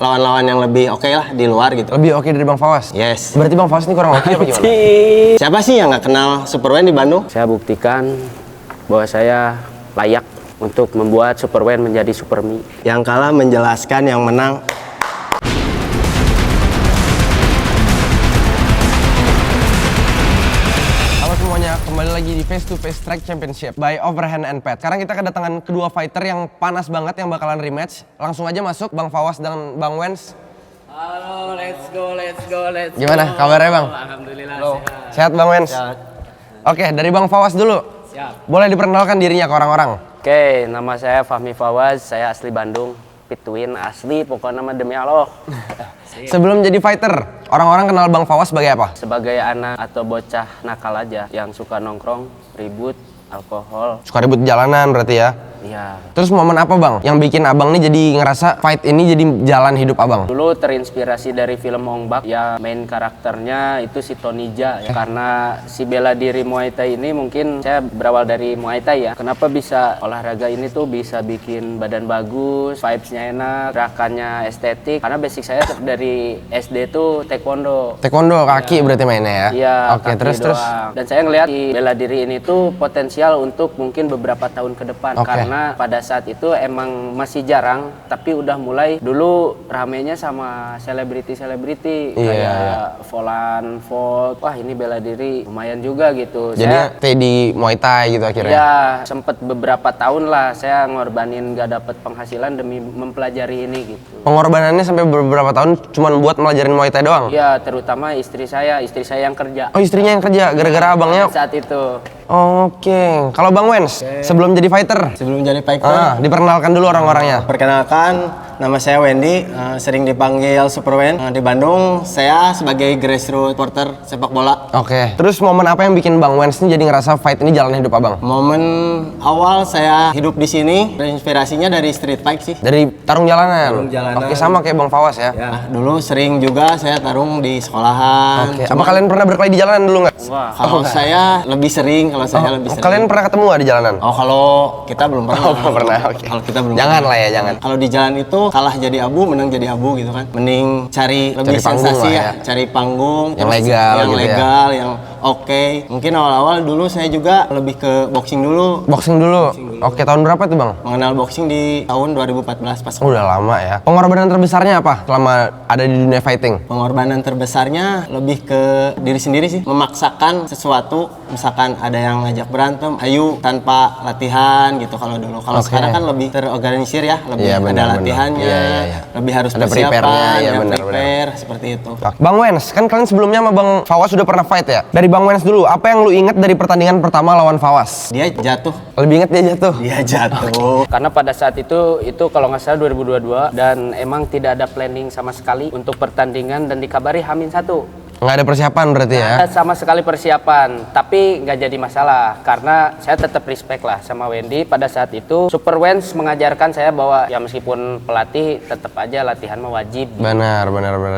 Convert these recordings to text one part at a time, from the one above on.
lawan-lawan yang lebih oke lah di luar gitu. Lebih oke dari Bang Fawas? Yes. Berarti Bang Fawas ini kurang oke apa gimana? Siapa sih yang nggak kenal Super Wen di Bandung? Saya buktikan bahwa saya layak untuk membuat Super Wen menjadi Super Mi. Yang kalah menjelaskan yang menang. Halo semuanya, kembali lagi di Face to Face Track Championship by Overhand and Pad. Sekarang kita kedatangan kedua fighter yang panas banget yang bakalan rematch. Langsung aja masuk, Bang Fawas dan Bang Wens. Halo, let's go. Gimana kabarnya Bang? Alhamdulillah sehat. Sehat Bang Wens? Sehat. Oke, dari Bang Fawas dulu. Siap. Boleh diperkenalkan dirinya ke orang-orang? Oke, nama saya Fahmi Fawaz, saya asli Bandung. Pituin asli, pokoknya nama demi Allah. Sebelum jadi fighter, orang-orang kenal Bang Fawas sebagai apa? Sebagai anak atau bocah nakal aja yang suka nongkrong, ribut, alkohol. Suka ribut jalanan berarti ya? Iya. Terus momen apa Bang yang bikin Abang nih jadi ngerasa fight ini jadi jalan hidup Abang? Dulu terinspirasi dari film Ong Bak, ya main karakternya itu si Tonija ya. Karena si bela diri Muay Thai ini mungkin saya berawal dari Muay Thai ya. Kenapa bisa olahraga ini tuh bisa bikin badan bagus, vibes-nya enak, gerakannya estetik. Karena basic saya dari SD tuh taekwondo. Taekwondo kaki berarti mainnya ya? Iya, Oke, kaki terus. doang. Dan saya ngelihat di bela diri ini tuh potensial untuk mungkin beberapa tahun ke depan. Oke. Karena pada saat itu emang masih jarang, tapi udah mulai dulu ramenya sama selebriti-selebriti kayak Volan, Volt. Wah, ini bela diri lumayan juga gitu. Jadi stay di Muay Thai gitu akhirnya? Ya, sempet beberapa tahun lah saya ngorbanin gak dapet penghasilan demi mempelajari ini gitu. Pengorbanannya sampai beberapa tahun cuman buat melajarin Muay Thai doang? Iya, terutama istri saya yang kerja. Oh, istrinya yang kerja gara-gara abangnya? Saat itu. Oke. Kalau Bang Wens, sebelum jadi fighter? Sebelum jadi fighter, Diperkenalkan dulu orang-orangnya. perkenalkan, nama saya Wendy, sering dipanggil Super Wen. Di Bandung, saya sebagai grassroots supporter sepak bola. Oke. Terus momen apa yang bikin Bang Wens ini jadi ngerasa fight ini jalan hidup Abang? Momen awal saya hidup di sini, inspirasinya dari street fight sih. Dari tarung jalanan? Tarung jalanan. Oke, sama kayak Bang Fawas ya? Ya, dulu sering juga saya tarung di sekolahan. Oke. Apa kalian pernah berkelahi di jalanan dulu nggak? Wah. Kalau saya lebih sering, Kalian pernah ketemu nggak di jalanan? Oh, kalau kita belum pernah. Oh, belum pernah. Oke. Kalau kita belum Jangan pernah. lah ya, jangan. Kalau di jalan itu kalah jadi abu, menang jadi abu gitu kan. Mending cari lebih Cari panggung sensasi lah ya, cari panggung Yang terus legal yang gitu ya. legal, yang oke. Mungkin awal-awal dulu saya juga lebih ke boxing dulu. Boxing dulu. Oke, tahun berapa tuh Bang? Mengenal boxing di tahun 2014 pas. Udah lama ya. Pengorbanan terbesarnya apa selama ada di dunia fighting? Pengorbanan terbesarnya lebih ke diri sendiri sih, memaksakan sesuatu. Misalkan ada yang ngajak berantem, ayo tanpa latihan gitu kalau dulu. Kalau Oke. sekarang kan lebih terorganisir ya, lebih Iya, benar, ada latihannya, benar. Iya. lebih harus Ada prepare-nya, persiapan, ya, ya, benar, prepare seperti itu. Bang Wens, kan kalian sebelumnya sama Bang Fawas sudah pernah fight ya? Dari Bang Wens dulu, apa yang lu inget dari pertandingan pertama lawan Fawas? Dia jatuh, Lebih inget dia jatuh? dia jatuh. Karena pada saat itu kalau nggak salah 2022 dan emang tidak ada planning sama sekali untuk pertandingan dan dikabari H-1. Nggak ada persiapan berarti ya? Ada sama sekali persiapan, tapi nggak jadi masalah karena saya tetap respect lah sama Wendy. Pada saat itu Super Wens mengajarkan saya bahwa ya meskipun pelatih tetap aja latihan mah wajib. Benar.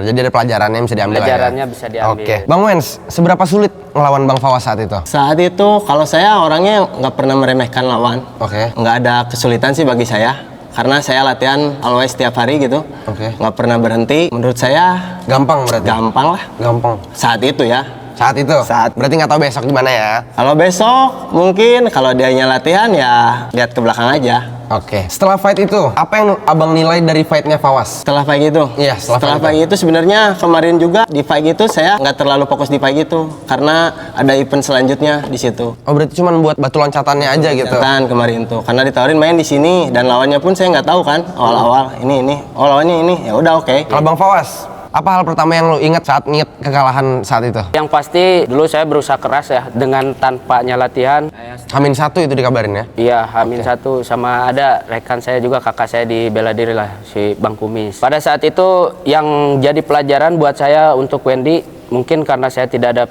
Jadi ada pelajarannya yang bisa diambil Pelajarannya lah ya? bisa diambil. Oke. Bang Wens, seberapa sulit ngelawan Bang Fawas saat itu? Saat itu kalau saya orangnya nggak pernah meremehkan lawan. Oke. Nggak ada kesulitan sih bagi saya. Karena saya latihan always setiap hari gitu. Oke. Nggak pernah berhenti. Menurut saya Gampang berarti? gampang lah. Gampang. Saat itu ya. Saat itu? Berarti nggak tahu besok gimana ya? Kalau besok mungkin kalau dianya latihan ya lihat ke belakang aja. Oke. Setelah fight itu, apa yang Abang nilai dari fightnya Fawas? Setelah fight itu? Iya, setelah fight fight itu sebenarnya kemarin juga di fight itu saya nggak terlalu fokus di fight itu karena ada event selanjutnya di situ. Oh, berarti cuma buat batu loncatannya aja gitu? Catatan kemarin tuh karena ditawarin main di sini dan lawannya pun saya nggak tahu kan awal-awal ini oh lawannya ini ya udah oke. Kalau Bang Fawas, apa hal pertama yang lu ingat saat kekalahan saat itu? Yang pasti dulu saya berusaha keras ya dengan tanpanya latihan. H-1 itu dikabarin ya? Iya, H-1 sama ada rekan saya juga, kakak saya di bela diri lah, si Bang Kumis. Pada saat itu yang jadi pelajaran buat saya untuk Wendy, mungkin karena saya tidak ada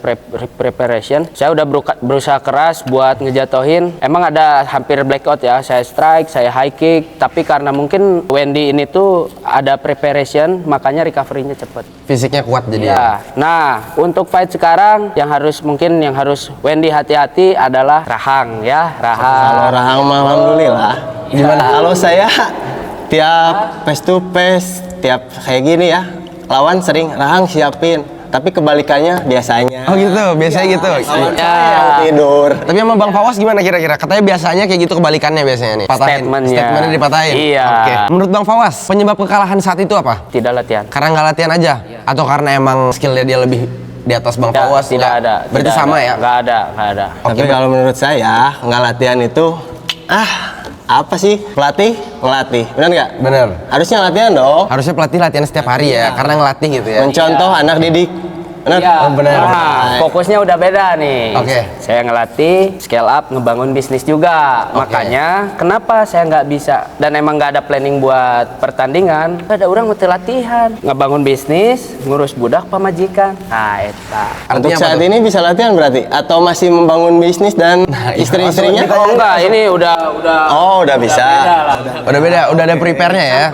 preparation, saya udah berusaha keras buat ngejatohin. Emang ada hampir blackout ya, saya strike, saya high kick, tapi karena mungkin Wendy ini tuh ada preparation, makanya recovery-nya cepet. Fisiknya kuat jadi ya? Nah, untuk fight sekarang yang harus Wendy hati-hati adalah rahang ya, rahang. Kalau rahang mah alhamdulillah. Gimana kalau saya tiap face to face, tiap kayak gini ya, lawan sering Rahang siapin. Tapi kebalikannya biasanya. Oh gitu, biasanya gitu. Lawan saya yang tidur. Tapi sama Bang Fawas gimana kira-kira? Katanya biasanya kayak gitu kebalikannya biasanya nih. Statementnya dipatahin. Iya. Oke. Menurut Bang Fawas, penyebab kekalahan saat itu apa? Tidak latihan. Karena nggak latihan aja? Atau karena emang skillnya dia lebih di atas Bang Fawas? Tidak ada. Berarti tidak sama ada. ya? Nggak ada. Tapi kalau menurut saya nggak latihan itu apa sih pelatih ngelatih, benar nggak? Bener. Harusnya latihan dong. Harusnya pelatih latihan setiap hari ya, karena ngelatih gitu ya. Mencontoh anak didik. Benar? Iya. Oh, benar. Nah, fokusnya udah beda nih. Oke. Saya ngelatih, scale up, ngebangun bisnis juga. Oke. Makanya, kenapa saya nggak bisa dan emang nggak ada planning buat pertandingan? Ada orang mesti latihan, ngebangun bisnis, ngurus budak pamajikan. Nah, eta. Untuk Artinya saat apa tuh? ini bisa latihan berarti? Atau masih membangun bisnis dan istri-istrinya? Oh enggak, ini udah Oh, udah bisa. beda lah. Udah beda, udah ada prepare-nya ya?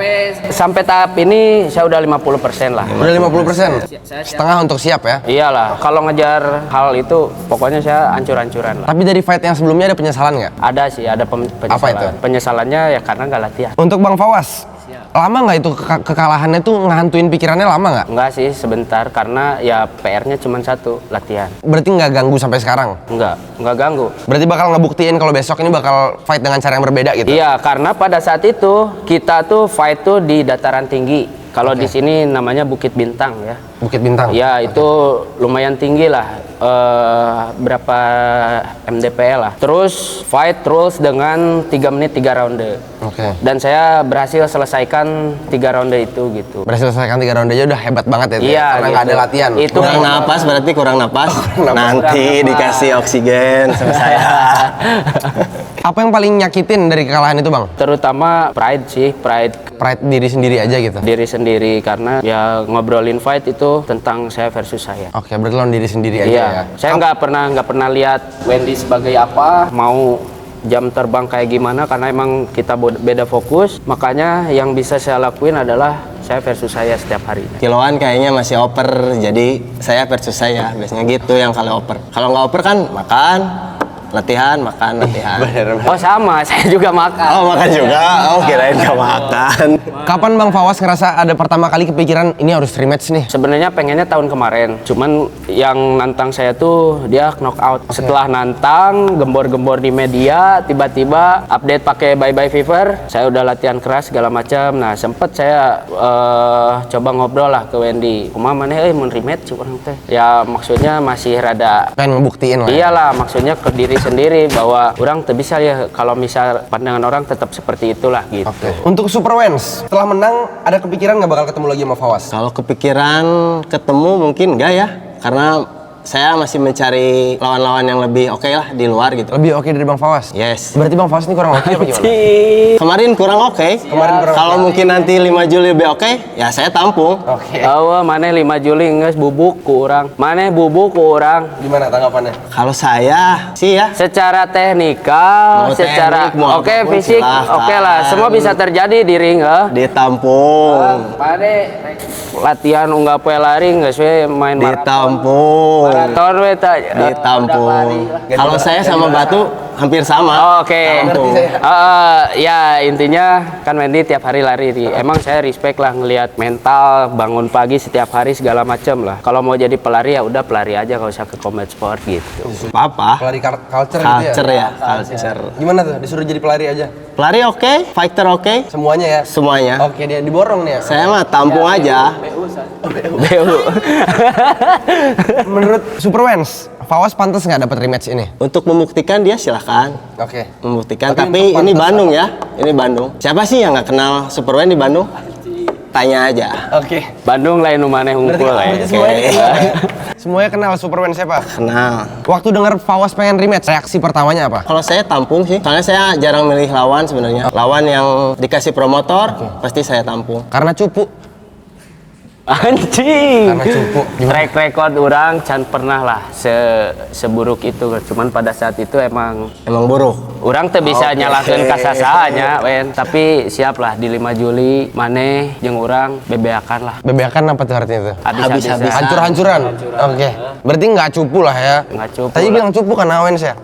Sampai tahap ini saya udah 50% lah. Udah 50%? Setengah untuk siap ya? Iyalah, kalau ngejar hal itu pokoknya saya hancur-hancuran lah. Tapi dari fight yang sebelumnya ada penyesalan nggak? Ada sih, ada penyesalan. Apa itu? Penyesalannya ya karena nggak latihan. Untuk Bang Fawas, lama nggak itu kekalahannya tuh ngehantuin pikirannya lama nggak? Enggak sih, sebentar karena ya PR-nya cuma satu, latihan. Berarti nggak ganggu sampai sekarang? Enggak ganggu. Berarti bakal ngebuktiin kalau besok ini bakal fight dengan cara yang berbeda gitu? Iya, karena pada saat itu kita tuh fight tuh di dataran tinggi. Kalau di sini namanya Bukit Bintang ya. Bukit Bintang? Ya itu lumayan tinggi lah, berapa mdpl lah. Terus fight rules dengan 3 menit 3 ronde. Oke. Dan saya berhasil selesaikan 3 ronde itu gitu. Berhasil selesaikan 3 ronde aja udah hebat banget ya? Iya, Karena nggak gitu. ada latihan? Itu Kurang napas berarti kurang napas. Nanti Kurang napas. dikasih oksigen sama saya. Apa yang paling nyakitin dari kekalahan itu Bang? terutama pride sih, pride Pride diri sendiri aja gitu? diri sendiri karena ya ngobrolin fight itu tentang saya versus saya. Oke, berarti lawan diri sendiri aja Iya, ya? saya nggak pernah lihat Wendy sebagai apa, mau jam terbang kayak gimana karena emang kita beda fokus. Makanya yang bisa saya lakuin adalah saya versus saya setiap hari. Kiloan kayaknya masih oper, jadi saya versus saya. Biasanya gitu yang kalau oper. Kalau nggak oper kan makan, latihan, makan, latihan. Oh sama, saya juga makan. Oh makan juga? Oh kirain nggak makan. Kapan Bang Fawas ngerasa ada pertama kali kepikiran ini harus rematch nih? Sebenarnya pengennya tahun kemarin, cuman yang nantang saya tuh dia knockout. Setelah nantang, gembor-gembor di media, tiba-tiba update pakai Bye Bye Fever. Saya udah latihan keras segala macam. Nah sempet saya coba ngobrol lah ke Wendy. Kumaha maneh mau rematch orang teh. Ya maksudnya masih rada. Pengen ngebuktiin lah. Iyalah, maksudnya ke diri sendiri bahwa orang tuh bisa ya kalau misal pandangan orang tetap seperti itulah gitu. Oke. Untuk Super Wens, setelah menang ada kepikiran nggak bakal ketemu lagi sama Fawas? Kalau kepikiran ketemu mungkin enggak ya, karena saya masih mencari lawan-lawan yang lebih oke lah di luar gitu. Lebih oke dari Bang Fawas? Yes. Berarti Bang Fawas ini kurang oke apa gimana? Kemarin kurang oke. Kemarin kurang Kalau mungkin nanti 5 Juli lebih oke, ya saya tampung. Oke. Maneh 5 Juli geus bubuk ku urang. Maneh bubuk ku urang. Gimana tanggapannya? Kalau saya sih ya, Secara teknikal, Mau secara teknik, mau oke apapun fisik, silahkan. oke lah. Semua bisa terjadi di ring ditampung. Maneh latihan unggah poe lari geus we main Ditampung. maraton we ta. Ditampung. Kalau saya sama Batu hampir sama. Oh, oke. Tampung. Ya intinya kan Wendy tiap hari lari. Emang saya respect lah ngelihat mental, bangun pagi setiap hari segala macam lah. Kalau mau jadi pelari ya udah pelari aja, gak usah ke combat sport gitu. Apa? Pelari culture, Culture gitu ya? ya, culture. Gimana tuh? Disuruh jadi pelari aja? Pelari oke, fighter oke, Semuanya ya? semuanya. Oke, dia diborong nih ya? Saya mah tampung aja. Beu. Menurut Super Wens, Fawas pantas nggak dapat rematch ini? Untuk membuktikan dia silahkan Oke. membuktikan. Tapi Tapi untuk ini pantas Bandung ya, ini Bandung. Siapa sih yang nggak kenal Superman di Bandung? Tanya aja. Oke. Bandung lain nu maneh Berarti, unggul berarti ya. semuanya kenal ya? Semuanya kenal Super Wens siapa? Kenal. Waktu dengar Fawas pengen rematch, reaksi pertamanya apa? Kalau saya tampung sih, soalnya saya jarang milih lawan sebenarnya. Lawan yang dikasih promotor, pasti saya tampung. Karena cupu. Anjing. Karena cupu. Track record orang can pernah lah seburuk itu. Cuman pada saat itu emang Emang buruk. orang tuh bisa nyalahkeun kasasanya, wen. Tapi siap lah di 5 Juli maneh jeung urang bebeakan lah. Bebeakan apa tuh artinya tuh? Habis-habisan. Hancur-hancuran? Oke. Berarti nggak cupu lah ya? Nggak cupu Tadi lah. bilang cupu kan Awens ya?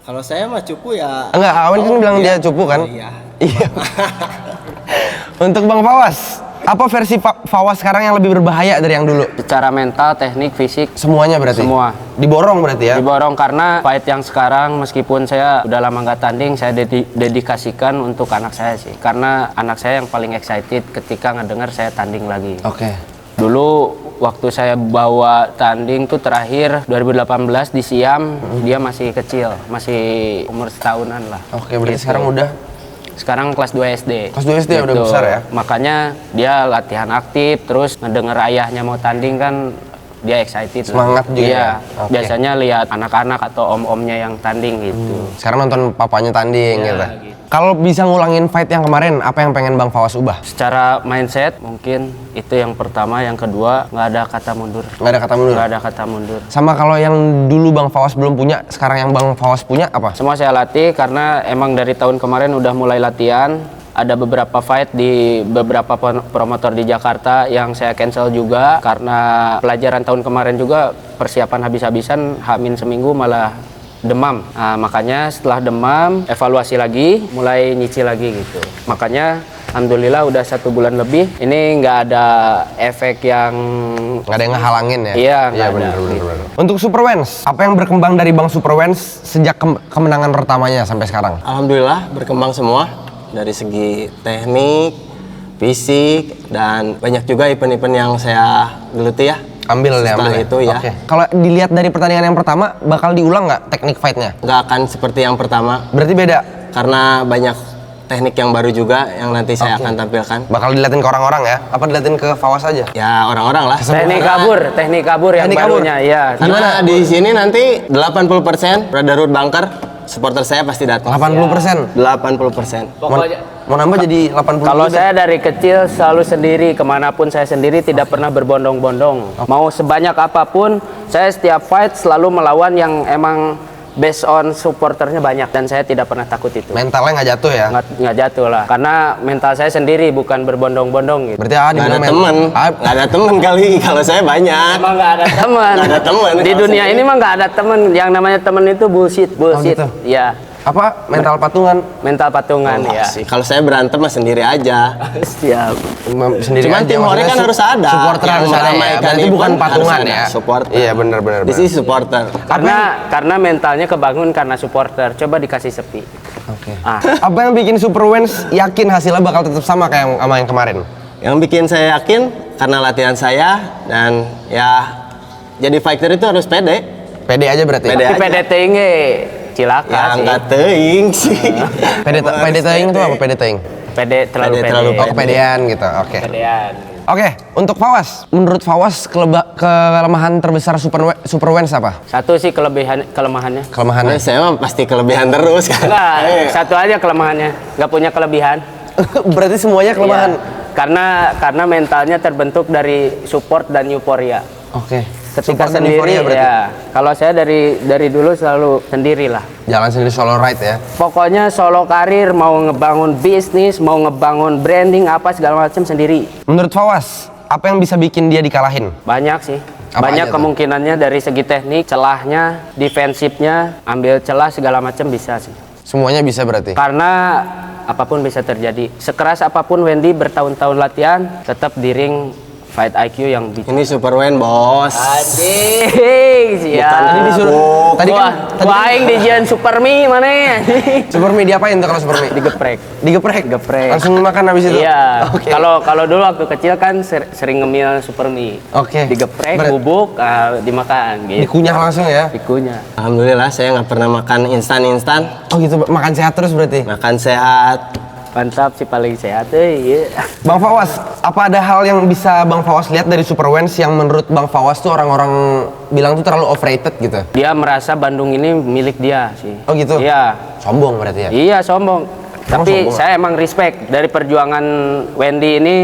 Kalau saya mah cupu ya. Enggak, Awens kan bilang dia cupu kan? Iya. Iya. Untuk Bang Fawas, apa versi Fawas sekarang yang lebih berbahaya dari yang dulu? Secara mental, teknik, fisik, Semuanya berarti? semua. Diborong berarti ya? Diborong karena fight yang sekarang meskipun saya udah lama nggak tanding, saya dedikasikan untuk anak saya sih. Karena anak saya yang paling excited ketika ngedengar saya tanding lagi. Oke. Dulu waktu saya bawa tanding tuh terakhir 2018 di Siam, dia masih kecil, masih umur setahunan lah. Oke, berarti Gitu. sekarang udah? Sekarang kelas 2 SD. Kelas 2 SD udah besar ya? Makanya dia latihan aktif, terus ngedenger ayahnya mau tanding kan dia excited. Semangat juga Iya, ya? Oke. biasanya lihat anak-anak atau om-omnya yang tanding gitu. Sekarang nonton papanya tanding Iya, gitu. gitu. Kalau bisa ngulangin fight yang kemarin, apa yang pengen Bang Fawas ubah? Secara mindset mungkin itu yang pertama, yang kedua nggak ada kata mundur. Nggak ada kata mundur? Nggak ada kata mundur. Sama kalau yang dulu Bang Fawas belum punya, sekarang yang Bang Fawas punya apa? Semua saya latih karena emang dari tahun kemarin udah mulai latihan. Ada beberapa fight di beberapa promotor di Jakarta yang saya cancel juga karena pelajaran tahun kemarin juga persiapan habis-habisan, hamin seminggu malah demam. Nah, makanya setelah demam evaluasi lagi, mulai nyicil lagi gitu. Makanya alhamdulillah udah 1 bulan lebih. Ini nggak ada efek yang Nggak ada yang ngehalangin ya? Iya, nggak ada. bener. Untuk Super Wens, apa yang berkembang dari Bang Super Wens sejak kemenangan pertamanya sampai sekarang? Alhamdulillah berkembang semua dari segi teknik, fisik, dan banyak juga event-event yang saya geluti ya. Ambil deh, Setelah ambil. itu ya. Oke. Kalau dilihat dari pertandingan yang pertama, bakal diulang nggak teknik fightnya? Nggak akan seperti yang pertama Berarti beda? karena banyak teknik yang baru juga yang nanti saya Oke. akan tampilkan. Bakal diliatin ke orang-orang ya? Apa diliatin ke Fawas aja? Ya orang-orang lah. teknik kabur yang Teknik kabur. barunya. Iya. Karena di sini nanti 80% Brotherhood Bunker supporter saya pasti datang. 80%? 80%. Mau nambah jadi 80 Kalau juga? saya dari kecil selalu sendiri, kemanapun saya sendiri tidak pernah berbondong-bondong. Mau sebanyak apapun, saya setiap fight selalu melawan yang emang based on supporternya banyak dan saya tidak pernah takut itu. Mentalnya nggak jatuh ya? Nggak jatuh lah, karena mental saya sendiri bukan berbondong-bondong gitu. Berarti Nggak ada dibilang temen, nggak ada temen kali kalau saya banyak. Emang nggak ada teman. Nggak ada teman. Di dunia ini mah nggak ada teman. Yang namanya teman itu bullshit. gitu? Ya, Apa? Mental patungan? mental patungan ya. Sih, kalau saya berantem mah sendiri aja. Siap. Sendiri Cuman aja, tim hore maksudnya kan harus ada. Supporter Yang harus ada ya? meramaikan Berarti event bukan harus patungan ada ya? Supporter. Iya benar-benar. Di sini supporter. Karena mentalnya kebangun karena supporter. Coba dikasih sepi. Oke. Ah. Apa yang bikin Super Wens yakin hasilnya bakal tetap sama kayak sama yang kemarin? Yang bikin saya yakin karena latihan saya dan ya jadi fighter itu harus pede. Pede aja berarti? Pede. Tapi aja. PDT nge cilaka Ya sih. nggak teing sih. Pede teing itu apa? Pede teing? Pede terlalu Pede pede. terlalu Oh kepedean gitu, oke. Pedean. Oke, untuk Fawas, menurut Fawas kelemahan terbesar Super Wens apa? Satu sih kelemahannya. Kelemahannya? Nah, saya mah pasti kelebihan terus kan. Enggak, satu aja kelemahannya. Nggak punya kelebihan. Berarti semuanya kelemahan? Iya. Karena mentalnya terbentuk dari support dan euforia. Oke. Ketika Support dan sendiri euforia berarti? ya. Kalau saya dari dulu selalu sendiri lah. Jalan sendiri solo ride ya? Pokoknya solo karir, mau ngebangun bisnis, mau ngebangun branding apa segala macam sendiri. Menurut Fawas, apa yang bisa bikin dia dikalahin? Banyak sih. Apa Banyak aja tuh? kemungkinannya dari segi teknik, celahnya, defensifnya, ambil celah segala macam bisa sih. Semuanya bisa berarti? Karena apapun bisa terjadi. Sekeras apapun Wendy bertahun-tahun latihan, tetap di ring fight IQ yang bikin. Ini Super Wen bos. Anjing, siap. Tadi disuruh, tadi kan, Wah, aing dijian Super Mie mana ya? Super Mie diapain tuh kalau Super Mie? Digeprek. Digeprek? Geprek. Langsung makan habis itu? Iya. Oke. Kalau dulu waktu kecil kan sering ngemil Super Mie. Oke. Digeprek, Berat. bubuk, dimakan gitu. Dikunyah langsung ya? Dikunyah. Alhamdulillah saya nggak pernah makan instan-instan. Oh gitu, makan sehat terus berarti? Makan sehat. Mantap sih, paling sehat iya. Bang Fawas, apa ada hal yang bisa Bang Fawas lihat dari Super Wens yang menurut Bang Fawas tuh orang-orang bilang tuh terlalu overrated gitu? Dia merasa Bandung ini milik dia sih. Oh gitu? Iya. Sombong berarti ya? Iya, sombong. Tapi sombong, saya emang respect dari perjuangan Wendy ini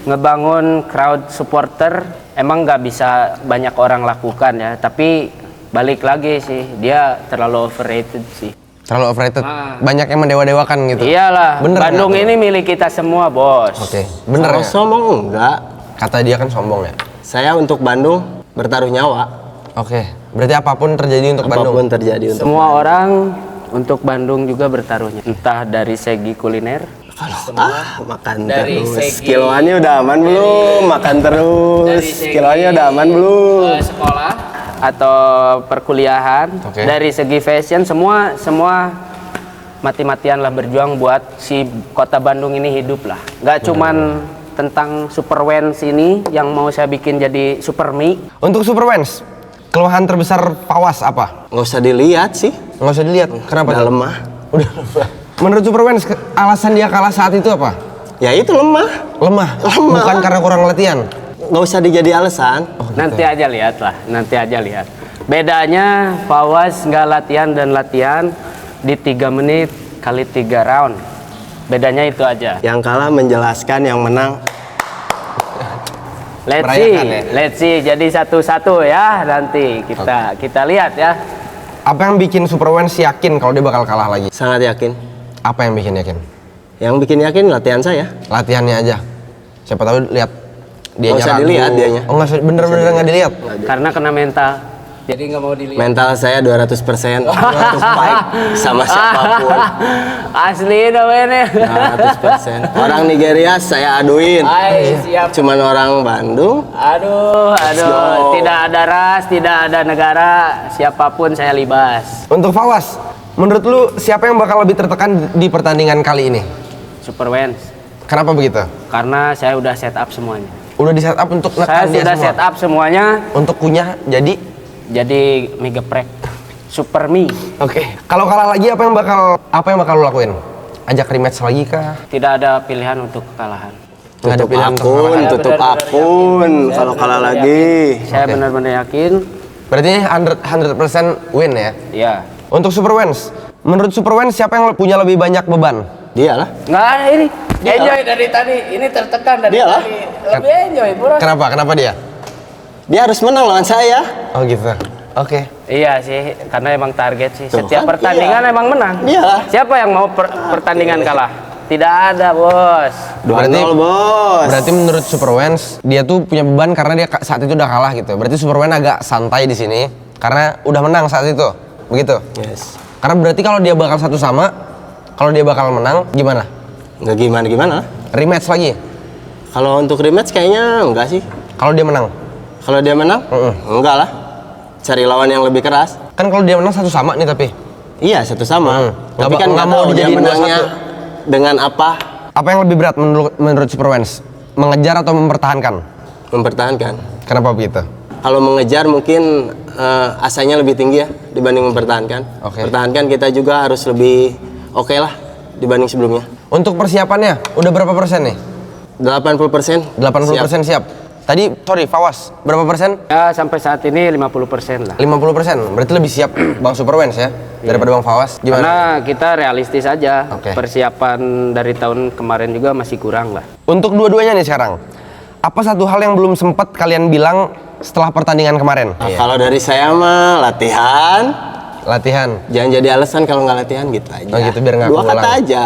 ngebangun crowd supporter. Emang nggak bisa banyak orang lakukan ya. Tapi balik lagi sih, dia terlalu overrated sih. Terlalu overrated? Ah. Banyak yang mendewa-dewakan gitu? Iyalah, Bener Bandung nggak tuh? ini milik kita semua, bos. Oke, bener Kalau ya? sombong enggak. Kata dia kan sombong ya? Saya untuk Bandung bertaruh nyawa. Oke, berarti apapun terjadi untuk Bandung? Apapun terjadi untuk Semua orang untuk Bandung juga bertaruhnya. Entah dari segi kuliner, Kalau makan Dari terus. segi- Kiloannya udah aman belum? Makan terus. Kiloannya udah aman belum? Sekolah atau perkuliahan, Oke. dari segi fashion semua mati-matian lah berjuang buat si kota Bandung ini hidup lah. Nggak cuman tentang Super Wens ini yang mau saya bikin jadi Super Mi. Untuk Super Wens, keluhan terbesar Pawas apa? Nggak usah dilihat sih. Nggak usah dilihat. Kenapa? Udah tuh? lemah. Udah lemah. Menurut Super Wens, alasan dia kalah saat itu apa? Ya itu lemah. Lemah. Bukan karena kurang latihan. Nggak usah dijadi alasan. Nanti aja lihat lah, nanti aja lihat. Bedanya Pawas nggak latihan dan latihan di 3 menit kali 3 round. Bedanya itu aja. Yang kalah menjelaskan, yang menang. Merayakan ya? Let's see. Jadi 1-1 ya nanti kita lihat ya. Apa yang bikin Super Wens yakin kalau dia bakal kalah lagi? Sangat yakin. Apa yang bikin yakin? Yang bikin yakin latihan saya. Latihannya aja. Siapa tahu lihat dia Nggak usah dilihat dianya. Oh nggak usah, bener-bener nggak dilihat. Karena kena mental. Jadi nggak mau dilihat. Mental saya 200%. 200 fight sama siapapun. Asli namanya. 200%. Orang Nigeria saya aduin. Hai, siap. Cuman orang Bandung. Aduh. go. Tidak ada ras, tidak ada negara, siapapun saya libas. Untuk Fawas, menurut lu siapa yang bakal lebih tertekan di pertandingan kali ini? Super Wens. Kenapa begitu? Karena saya udah set up semuanya. Udah di set up untuk Saya nekan dia sudah semua. set up semuanya. Untuk kunyah jadi Mega Prek Super Mi. oke. Kalau kalah lagi apa yang bakal lu lakuin? Ajak rematch lagi kah? Tidak ada pilihan untuk kekalahan. Nggak ada Tutup pilihan untuk akun, kalah. tutup benar-benar akun. Saya Kalau kalah benar-benar lagi. Saya Oke. benar-benar yakin. Berarti ini 100% win ya. Ya. Untuk Super Wens, menurut Super Wens siapa yang punya lebih banyak beban? Dia lah. Nggak ada ini. Enjoy dari tadi. Ini tertekan dari Dialah. tadi. Lebih enjoy, bro. Kenapa dia? Dia harus menang lawan saya. Oh gitu. Oke. Iya sih, karena emang target sih. Tuh Setiap kan, pertandingan iya. emang menang. Iyalah. Siapa yang mau pertandingan kalah? Tidak ada, bos. 2-0 bos. Berarti menurut Super Wens dia tuh punya beban karena dia saat itu udah kalah gitu. Berarti Super Wens agak santai di sini karena udah menang saat itu. Begitu. Yes. Karena berarti kalau dia bakal satu sama, kalau dia bakal menang gimana? Nggak gimana-gimana. Rematch lagi. Kalau untuk rematch kayaknya enggak sih. Kalau dia menang. Kalau dia menang, enggak lah. Cari lawan yang lebih keras. Kan kalau dia menang satu sama nih tapi. Iya, satu sama. Nggak Tapi kan nggak nggak mau tahu dia dijadiin menangnya 2-1. dengan apa. Apa yang lebih berat menurut Super Wens? Mengejar atau mempertahankan? Mempertahankan. Kenapa begitu? Kalau mengejar mungkin asanya lebih tinggi ya dibanding mempertahankan. Oke. Pertahankan kita juga harus lebih oke lah dibanding sebelumnya. Untuk persiapannya udah berapa persen nih? 80%. 80% siap. Tadi sorry Fawas, berapa persen? Ya sampai saat ini 50% lah. 50%. Berarti lebih siap Bang Super Wens ya daripada Bang Fawas. Gimana? Karena kita realistis aja. Oke. Persiapan dari tahun kemarin juga masih kurang lah. Untuk dua-duanya nih sekarang. Apa satu hal yang belum sempat kalian bilang setelah pertandingan kemarin? Nah, kalau dari saya mah latihan. Latihan. Jangan jadi alasan kalau nggak latihan gitu aja. Oh gitu, biar nggak Dua keulang. kata aja.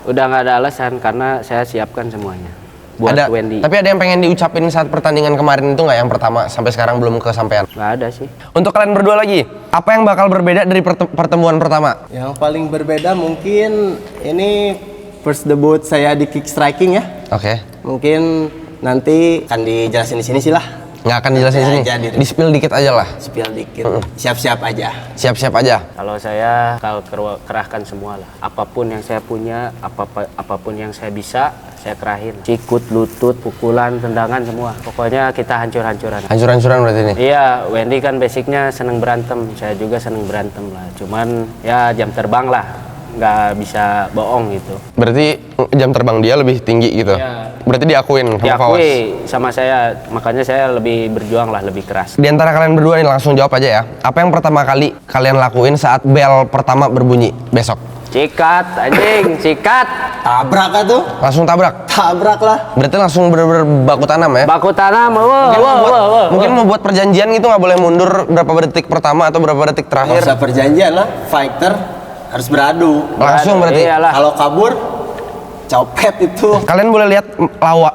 Udah nggak ada alasan karena saya siapkan semuanya buat Ada, Wendy. tapi ada yang pengen diucapin saat pertandingan kemarin itu nggak yang pertama sampai sekarang belum kesampaian? Nggak ada sih. Untuk kalian berdua lagi, apa yang bakal berbeda dari pertemuan pertama? Yang paling berbeda mungkin ini first debut saya di kick striking ya. Oke. Mungkin nanti akan dijelasin di sini sih lah. Nggak akan dijelasin Ya, sini. jadi. Di-spill dikit aja lah. Spill dikit. Siap-siap aja. Siap-siap aja. Kalau saya kerahkan semua lah. Apapun yang saya punya, apapun yang saya bisa, saya kerahin. Sikut, lutut, pukulan, tendangan semua. Pokoknya kita hancur-hancuran. Hancur-hancuran berarti nih. Iya, Wendy kan basicnya seneng berantem. Saya juga seneng berantem lah. Cuman ya jam terbang lah. Nggak bisa bohong gitu. Berarti jam terbang dia lebih tinggi gitu. Iya. Berarti diakuin sama Fawas. Diakui sama saya, makanya saya lebih berjuang lah, lebih keras. Di antara kalian berdua nih langsung jawab aja ya. Apa yang pertama kali kalian lakuin saat bel pertama berbunyi besok? Cikat, anjing, cikat. Tabrak tuh. Langsung tabrak. Tabrak lah. Berarti langsung bener-bener baku tanam ya? Baku tanam, Mungkin mau buat perjanjian gitu nggak boleh mundur berapa detik pertama atau berapa detik Nggak terakhir. usah perjanjian lah. Fighter harus beradu. Langsung berarti. Iyalah. Kalau kabur, copet itu. Kalian boleh lihat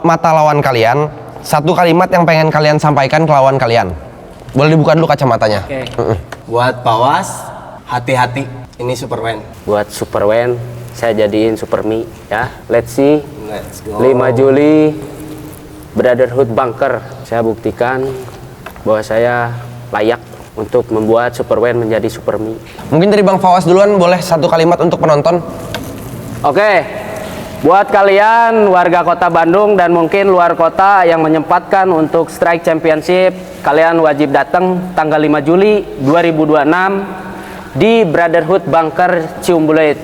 mata lawan kalian. Satu kalimat yang pengen kalian sampaikan ke lawan kalian. Boleh dibuka dulu kacamatanya. Oke. Buat Pawas, hati-hati. Ini Super Wen. Buat Super Wen, saya jadiin Supermi ya. Let's see. Let's go. 5 Juli Brotherhood Bunker. Saya buktikan bahwa saya layak untuk membuat Super Wen menjadi Supermi. Mungkin dari Bang Fawaz duluan boleh satu kalimat untuk penonton. Oke, buat kalian warga kota Bandung dan mungkin luar kota yang menyempatkan untuk Strike Championship, kalian wajib datang tanggal 5 Juli 2026 di Brotherhood Bunker Ciumbulit.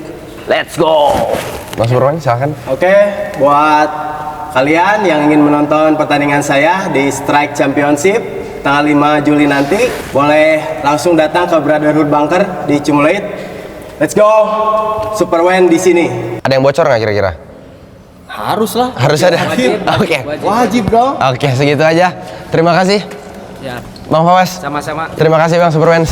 Let's go! Mas Burwan, silakan. Oke, buat kalian yang ingin menonton pertandingan saya di Strike Championship tanggal 5 Juli nanti, boleh langsung datang ke Brotherhood Bunker di Ciumbulit. Let's go, Super Wen di sini. Ada yang bocor nggak kira-kira? Harus lah. Harus ada. Oke. Wajib dong. Oke, segitu aja. Terima kasih, Ya, Bang Fawaz. sama-sama. Terima kasih Bang Super Wens.